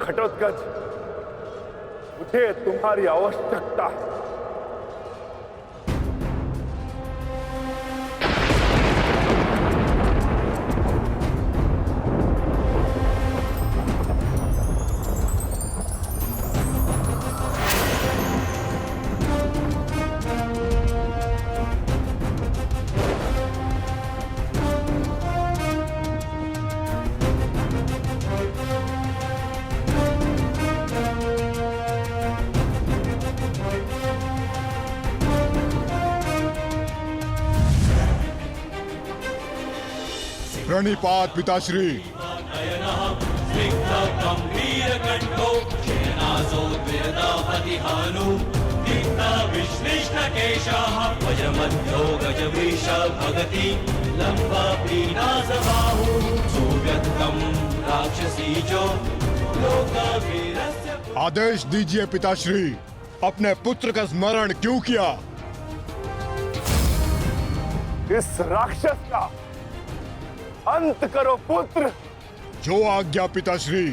घटोत्कच, मुझे तुम्हारी आवश्यकता है। प्रणिपात पिताश्री। आदेश दीजिए पिताश्री, अपने पुत्र का स्मरण क्यों किया? इस राक्षस का अंत करो पुत्र। जो आज्ञा पिताश्री।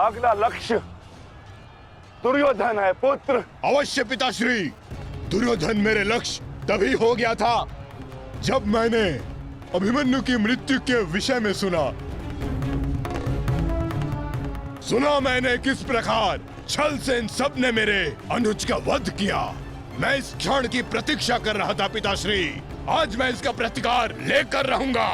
अगला लक्ष्य दुर्योधन है पुत्र। अवश्य पिताश्री। दुर्योधन मेरे लक्ष्य तभी हो गया था जब मैंने अभिमन्यु की मृत्यु के विषय में सुना मैंने किस प्रकार छल से इन सब ने मेरे अनुज का वध किया। मैं इस क्षण की प्रतीक्षा कर रहा था पिताश्री। आज मैं इसका प्रतिकार लेकर रहूंगा।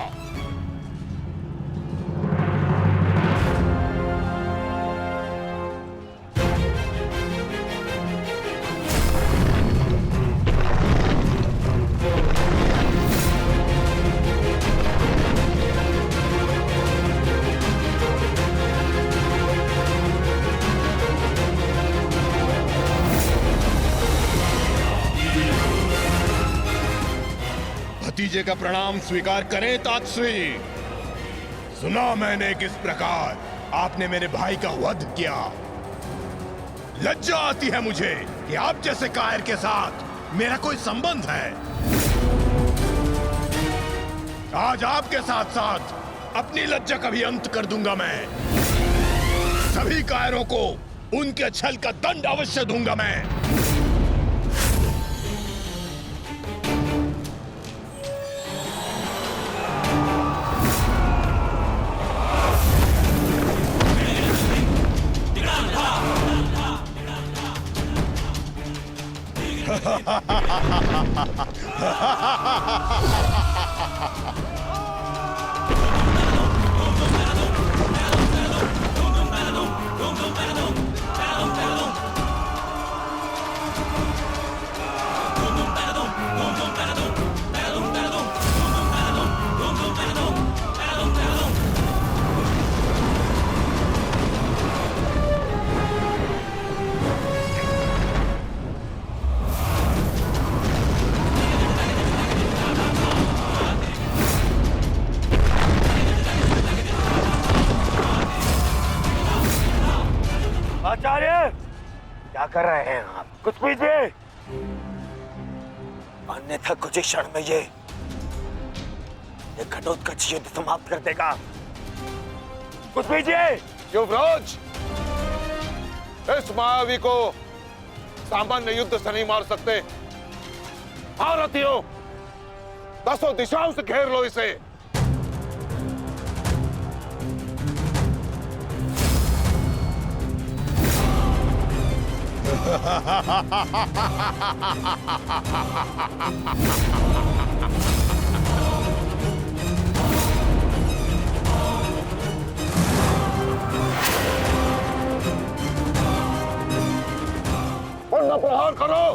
भतीजे का प्रणाम स्वीकार करें तातश्री। सुना मैंने किस प्रकार आपने मेरे भाई का वध किया। लज्जा आती है मुझे कि आप जैसे कायर के साथ मेरा कोई संबंध है। आज आपके साथ साथ अपनी लज्जा का भी अंत कर दूंगा मैं। सभी कायरों को उनके छल का दंड अवश्य दूंगा मैं। आचार्य, क्या कर रहे हैं आप? कुछ पीजिए, अन्यथा कुछ ही क्षण में ये घटोत्कच युद्ध समाप्त कर देगा। कुछ पीजिए। युवराज, इस मायावी को सामान्य युद्ध से नहीं मार सकते। भारतीयों, 10 दिशाओं से घेर लो इसे। उन प्रहार करो।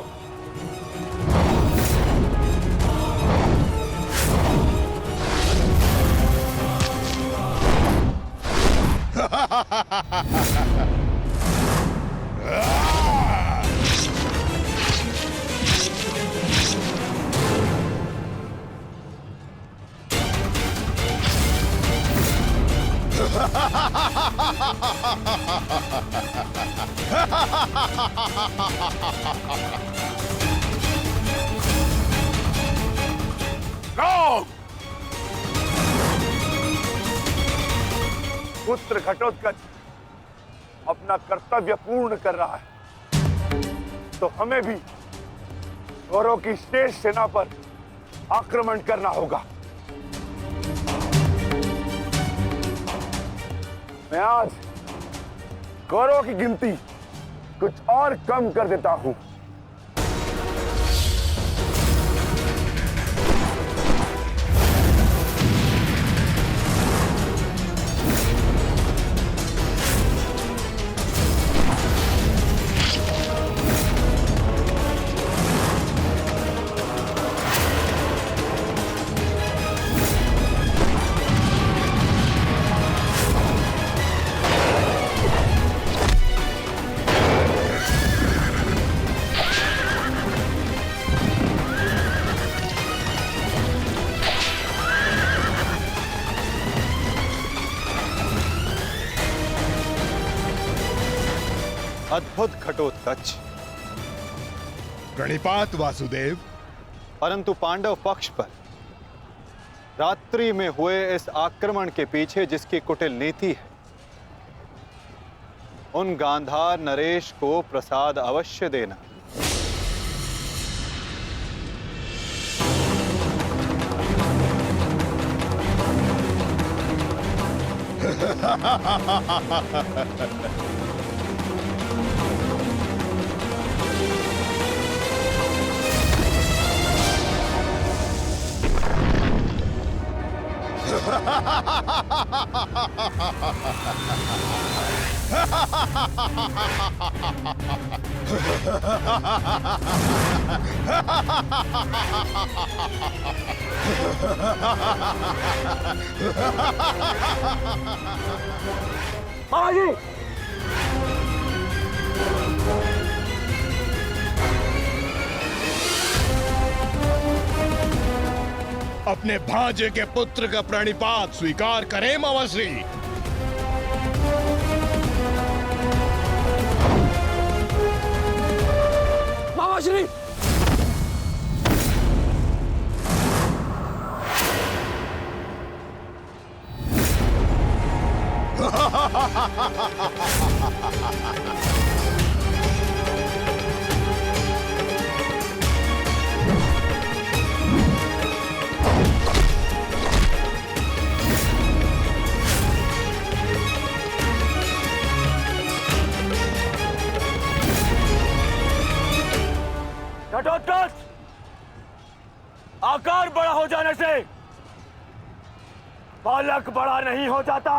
कौन? पुत्र घटोत्कच अपना कर्तव्य पूर्ण कर रहा है, तो हमें भी कौरवों की शेष सेना पर आक्रमण करना होगा। मैं आज कौरवों की गिनती कुछ और कम कर देता हूं। अद्भुत घटोत्कच, प्रणिपात वासुदेव। परंतु पांडव पक्ष पर रात्रि में हुए इस आक्रमण के पीछे जिसकी कुटिल नीति है, उन गांधार नरेश को प्रसाद अवश्य देना। महाराज, अपने भांजे के पुत्र का प्रणिपात स्वीकार करें मावश्री। मामाश्री, घटोत्कच, आकार बड़ा हो जाने से बालक बड़ा नहीं हो जाता।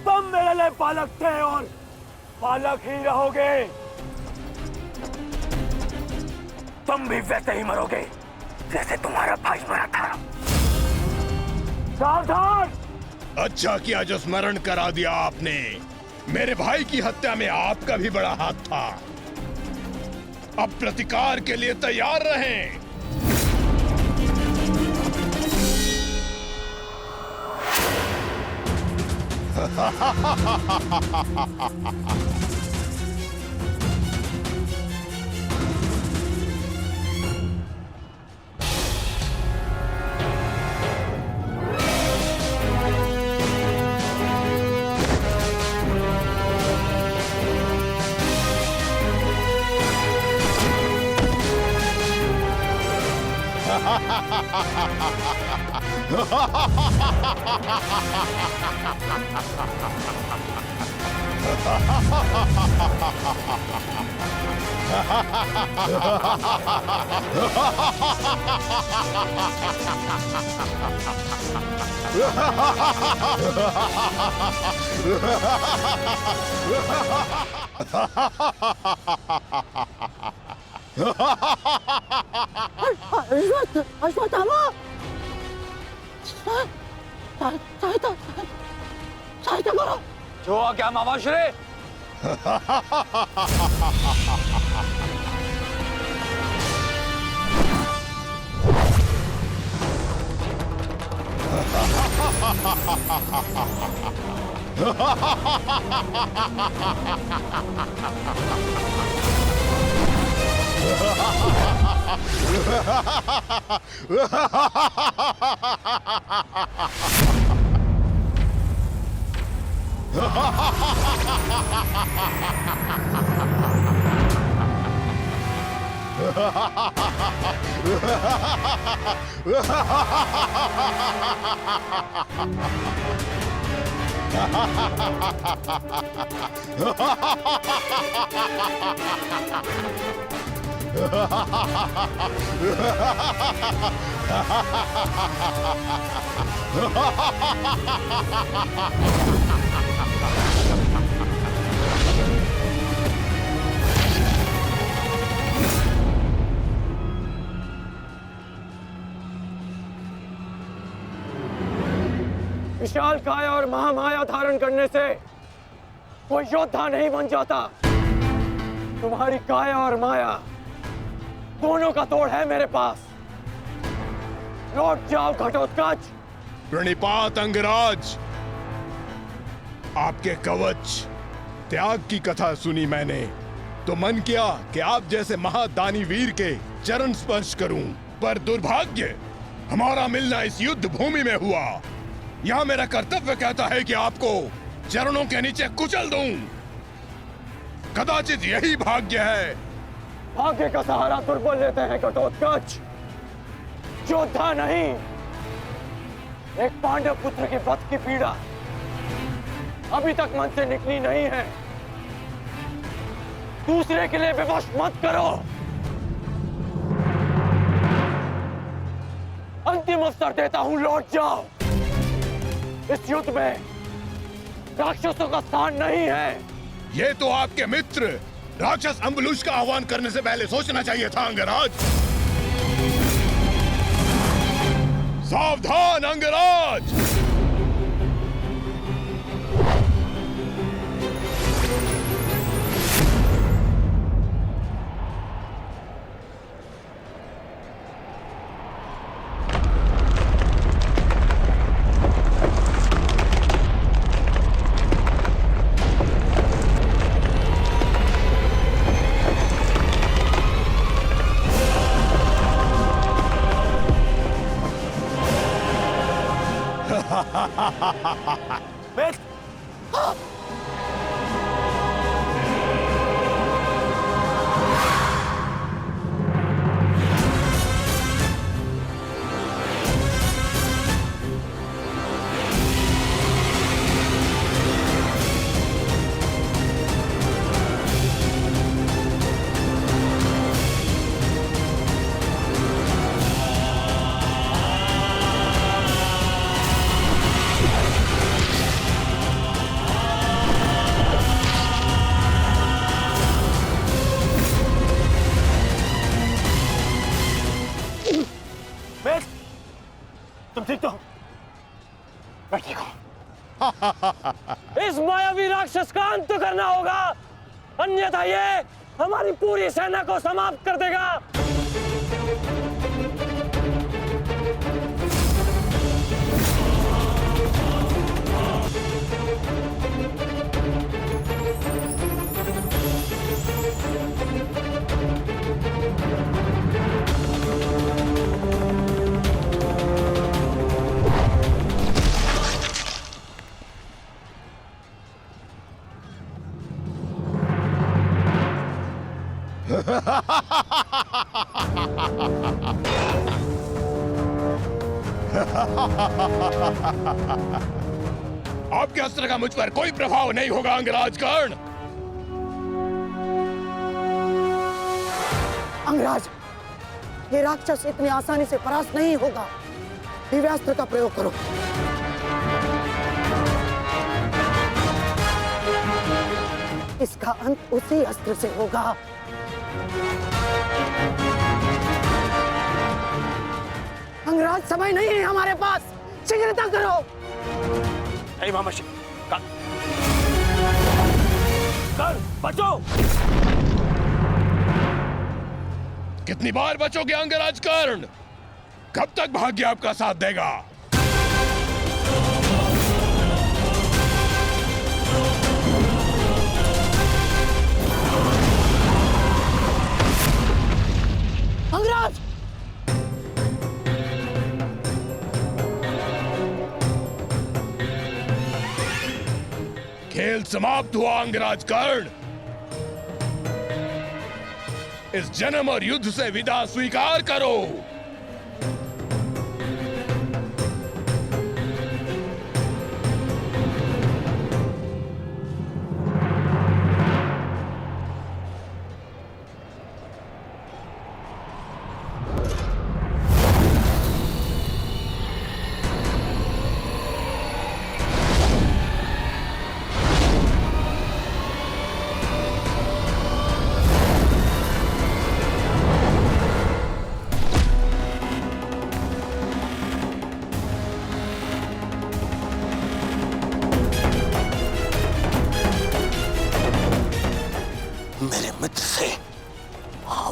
तुम मेरे लिए बालक थे और बालक ही रहोगे। तुम भी वैसे ही मरोगे जैसे तुम्हारा भाई मरा था। सावधान! अच्छा किया जो स्मरण करा दिया आपने। मेरे भाई की हत्या में आपका भी बड़ा हाथ था। अब प्रतिकार के लिए तैयार रहें। अश्वत्थामा सहायता करो। जो आ गया मामाश्री। विशाल काया और महामाया धारण करने से कोई योद्धा नहीं बन जाता। तुम्हारी काया और माया दोनों का तोड़ है मेरे पास। लौट जाओ घटोत्कच। प्रणिपात अंगराज, आपके कवच त्याग की कथा सुनी मैंने तो मन किया कि आप जैसे महादानी वीर के चरण स्पर्श करूं, पर दुर्भाग्य हमारा मिलना इस युद्ध भूमि में हुआ। यहाँ मेरा कर्तव्य कहता है कि आपको चरणों के नीचे कुचल दूं। कदाचित यही भाग्य है। भाग्य का सहारा दुर्बल लेते हैं घटोत्कच, योद्धा नहीं। एक पांडव पुत्र के वध की पीड़ा अभी तक मन से निकली नहीं है। दूसरे के लिए विवश मत करो। अंतिम अवसर देता हूं, लौट जाओ। इस युद्ध में राक्षसों का स्थान नहीं है। ये तो आपके मित्र राक्षस अम्बुलुष का आह्वान करने से पहले सोचना चाहिए था अंगराज। सावधान अंगराज। तुम ठीक तो? मैं ठीक हूं। इस मायावी राक्षस का अंत करना होगा, अन्यथा ये हमारी पूरी सेना को समाप्त कर देगा। आपके अस्त्र का मुझ पर कोई प्रभाव नहीं होगा अंगराज कर्ण। अंगराज, ये राक्षस इतनी आसानी से परास्त नहीं होगा। दिव्यास्त्र का प्रयोग करो। इसका अंत उसी अस्त्र से होगा। अंगराज, समय नहीं है हमारे पास, शीघ्रता करो। नहीं महामशी, कर बचो। कितनी बार बचोगे अंगराज कर्ण? कब तक भाग्य आपका साथ देगा? अंगराज, खेल समाप्त हुआ अंगराज कर्ण। इस जन्म और युद्ध से विदा स्वीकार करो। मेरे मित्र से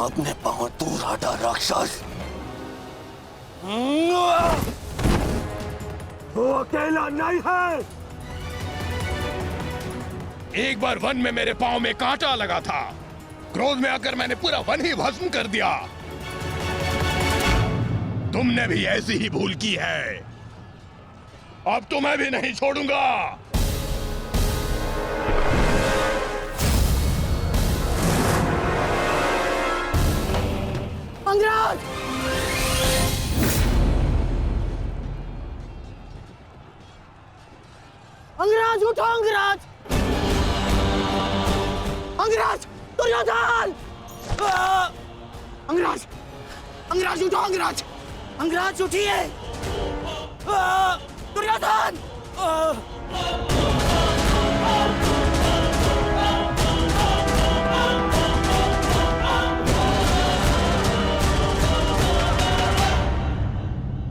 अपने पांव दूर हटा राक्षस। वो अकेला नहीं है। एक बार वन में मेरे पांव में कांटा लगा था। क्रोध में आकर मैंने पूरा वन ही भस्म कर दिया। तुमने भी ऐसी ही भूल की है। अब तो मैं भी नहीं छोड़ूंगा। अंगराज, अंगराज उठो। अंगराज, अंगराज, दुर्योधन! अंगराज, अंगराज उठो। अंगराज, अंगराज उठिए। दुर्योधन!